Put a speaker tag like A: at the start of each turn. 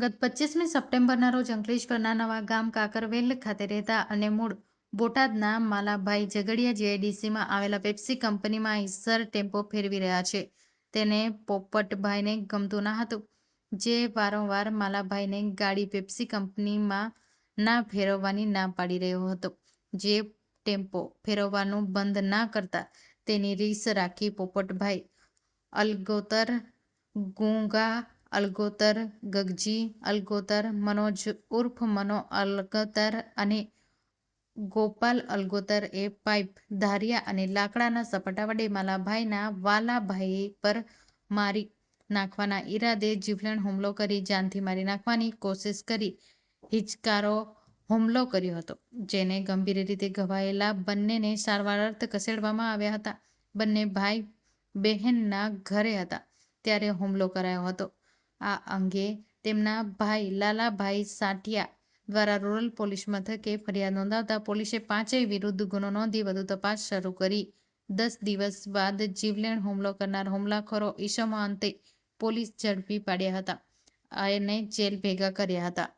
A: ગત 25મી સપ્ટેમ્બરના રોજ અંકલેશ્વરના નવા ગામ કાકરવેલ ખાતે રહેતા અને મૂળ બોટાદના માલાભાઈ ઝઘડિયા જીઆઈડીસીમાં આવેલા પેપ્સી કંપનીમાં આઈસર ટેમ્પો ફેરવી રહ્યા છે. તેને પોપટભાઈને ગમતું ન હતું, જે વારંવાર માલાભાઈને ગાડી પેપ્સી કંપનીમાં ના ફેરવવાની ના પાડી રહ્યો હતો. જે ટેમ્પો ફેરવવાનું બંધ ના કરતા તેની રીસ રાખી પોપટભાઈ અલગોતર ગુંગા અલગોતર ગગજી અલગોતર મનોજ ઉર્ફ મનો અલગોતર અને ગોપાલ અલગોતર એ પાઇપ, ધારિયા અને લાકડાના સપટા વડે માલાભાઈના વાલાભાઈ પર મારી નાખવાના ઈરાદે જીવલેણ હુમલો કરી જાનથી મારી નાખવાની કોશિશ કરી હિચકારો હુમલો કર્યો હતો. જેને ગંભીર રીતે ઘવાયેલા બંનેને સારવાર અર્થે ખસેડવામાં આવ્યા હતા. બંને ભાઈ બહેનના ઘરે હતા ત્યારે હુમલો કરાયો હતો. આ અંગે તેમના ભાઈ લાલાભાઈ સાંટિયા દ્વારા રૂરલ પોલીસ મથકે ફરિયાદ નોંધાવતા પોલીસે પાંચેય વિરુદ્ધ ગુનો નોંધી વધુ તપાસ શરૂ કરી 10 દિવસ બાદ જીવલેણ હુમલો કરનાર હુમલાખોર ઈસમો અંતે પોલીસ ઝડપી પાડ્યા હતા અને જેલ ભેગા કર્યા હતા.